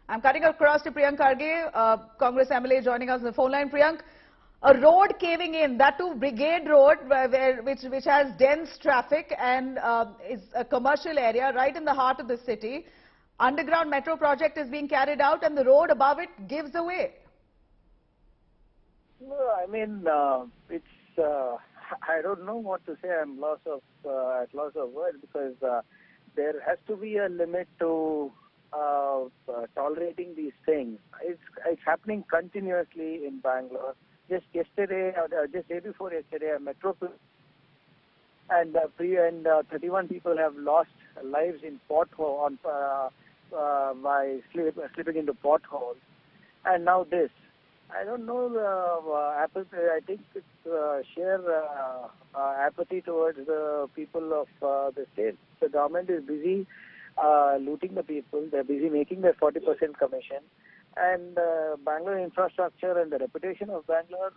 I'm cutting across to Priyank Kharge, Congress MLA joining us on the phone line. Priyank, a road caving in, that too Brigade Road, which has dense traffic and is a commercial area right in the heart of the city. Underground metro project is being carried out and the road above it gives away. No, I mean, I don't know what to say. I'm at loss of words because there has to be a limit to tolerating these things. It's happening continuously in Bangalore. Just yesterday, just day before yesterday, a metro and 31 people have lost lives in pothole by slipping into potholes, and now this. I don't know apathy. I think it's sheer apathy towards the people of the state. The government is busy looting the people. They're busy making their 40% commission. And Bangalore infrastructure and the reputation of Bangalore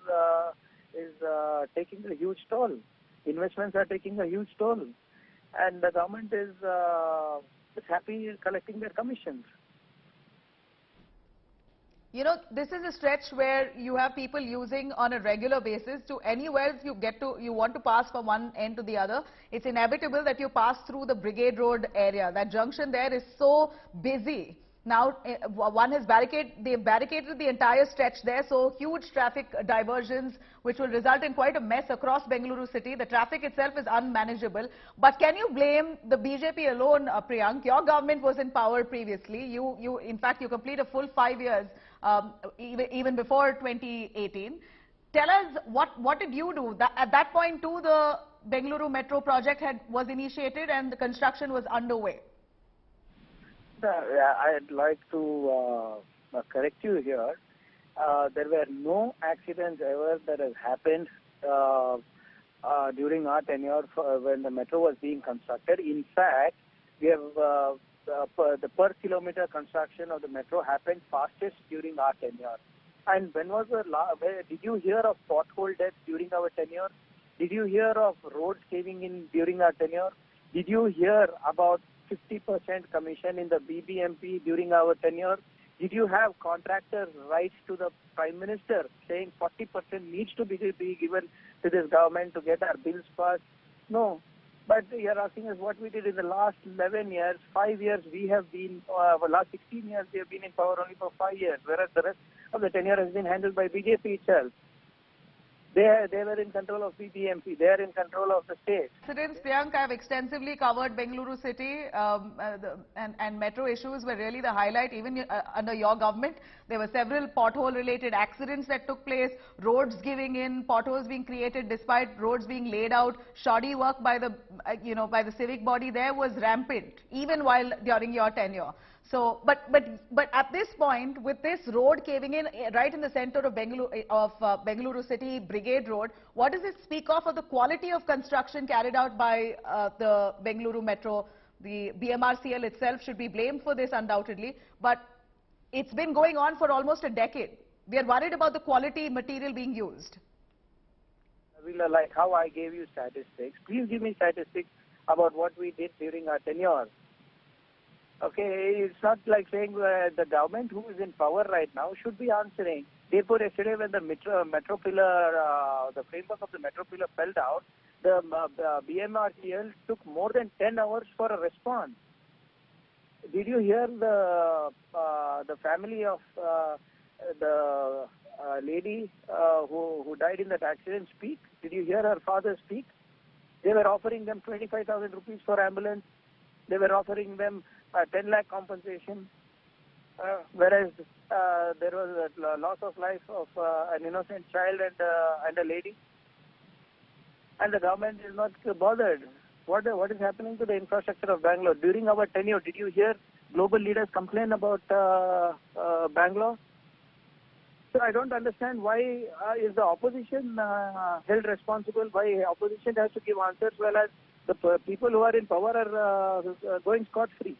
is taking a huge toll. Investments are taking a huge toll. And the government is happy collecting their commissions. You know, this is a stretch where you have people using on a regular basis. To anywhere you want to pass from one end to the other, it's inevitable that you pass through the Brigade Road area. That junction there is so busy. Now, they've barricaded the entire stretch there, so huge traffic diversions, which will result in quite a mess across Bengaluru city. The traffic itself is unmanageable. But can you blame the BJP alone, Priyank? Your government was in power previously. In fact, you complete a full 5 years, even before 2018. Tell us, what did you do? At that point, too, the Bengaluru Metro project was initiated and the construction was underway. I'd like to correct you here. There were no accidents ever that has happened during our tenure when the metro was being constructed. In fact, we have the per kilometer construction of the metro happened fastest during our tenure. And when was did you hear of pothole deaths during our tenure? Did you hear of roads caving in during our tenure? Did you hear about 50% commission in the BBMP during our tenure? Did you have contractors rights to the Prime Minister saying 40% needs to be given to this government to get our bills passed? No. But you're asking us what we did in the last 11 years, 5 years we have been, for the last 16 years we have been in power only for 5 years, whereas the rest of the tenure has been handled by BJP itself. They were in control of BBMP. They are in control of the state. Accidents, Priyank, I've extensively covered Bengaluru city and metro issues were really the highlight. Even under your government, there were several pothole-related accidents that took place, roads giving in, potholes being created despite roads being laid out. Shoddy work by the civic body there was rampant, even during your tenure. So, but at this point, with this road caving in right in the center of Bengaluru city, Brigade Road, what does it speak of the quality of construction carried out by the Bengaluru Metro? The BMRCL itself should be blamed for this undoubtedly, but it's been going on for almost a decade. We are worried about the quality material being used. Like how I gave you statistics, please give me statistics about what we did during our tenure. Okay, it's not like saying the government who is in power right now should be answering. Therefore, yesterday when the metro pillar, the framework of the metro pillar fell down, the BMRCL took more than 10 hours for a response. Did you hear the family of the lady who died in that accident speak? Did you hear her father speak? They were offering them 25,000 rupees for ambulance. They were offering them 10 lakh compensation, whereas there was a loss of life of an innocent child and a lady. And the government is not bothered. What is happening to the infrastructure of Bangalore? During our tenure, did you hear global leaders complain about Bangalore? So I don't understand why is the opposition held responsible, why opposition has to give answers, whereas the people who are in power are going scot-free.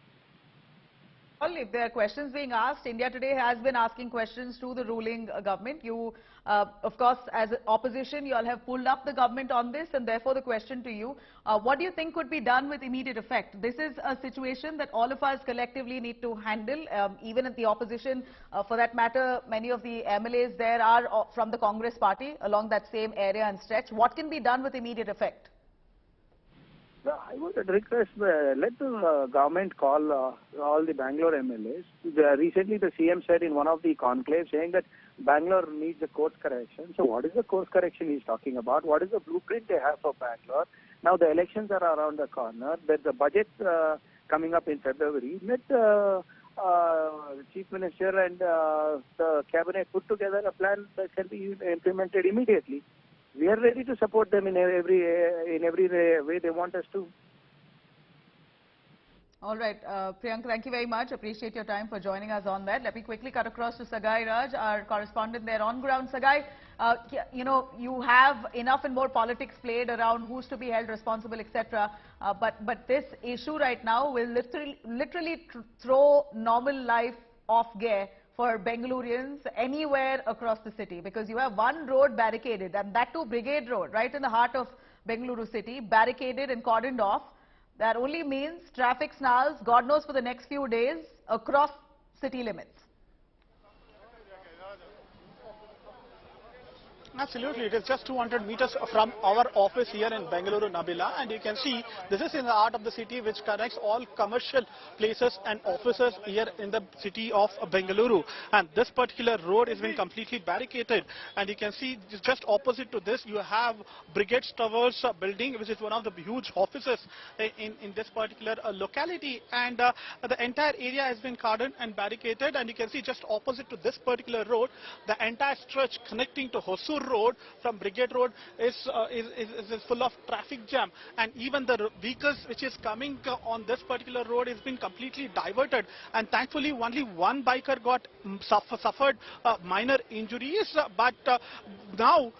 Well, if there are questions being asked, India Today has been asking questions to the ruling government. You, of course, as opposition, you all have pulled up the government on this, and therefore the question to you, what do you think could be done with immediate effect? This is a situation that all of us collectively need to handle, even at the opposition. For that matter, many of the MLAs there are from the Congress party along that same area and stretch. What can be done with immediate effect? No, I would request, let the government call all the Bangalore MLAs. Recently, the CM said in one of the conclaves saying that Bangalore needs a course correction. So what is the course correction he's talking about? What is the blueprint they have for Bangalore? Now the elections are around the corner. There's a budget coming up in February. Let the Chief Minister and the Cabinet put together a plan that can be implemented immediately. We are ready to support them in every way they want us to. All right, Priyank, thank you very much. Appreciate your time for joining us on that. Let me quickly cut across to Sagai Raj, our correspondent there on ground. Sagai, you know, you have enough and more politics played around who's to be held responsible, etc. But this issue right now will literally throw normal life off gear for Bengalurians anywhere across the city, because you have one road barricaded, and that too Brigade Road, right in the heart of Bengaluru city, barricaded and cordoned off. That only means traffic snarls, God knows, for the next few days across city limits. Absolutely, it is just 200 meters from our office here in Bengaluru, Nabila, and you can see this is in the heart of the city, which connects all commercial places and offices here in the city of Bengaluru. And this particular road has been completely barricaded, and you can see just opposite to this you have Brigade Towers building, which is one of the huge offices in this particular locality, and the entire area has been cordoned and barricaded. And you can see just opposite to this particular road, the entire stretch connecting to Hosur Road from Brigade Road is full of traffic jam, and even the vehicles which is coming on this particular road has been completely diverted, and thankfully only one biker got suffered minor injuries. But now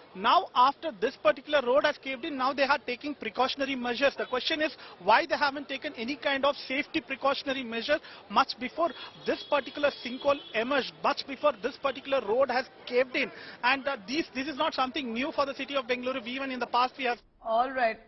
after this particular road has caved in, now they are taking precautionary measures. The question is why they haven't taken any kind of safety precautionary measure much before this particular sinkhole emerged, much before this particular road has caved in. And this is not something new for the city of Bengaluru. Even in the past we have. All right.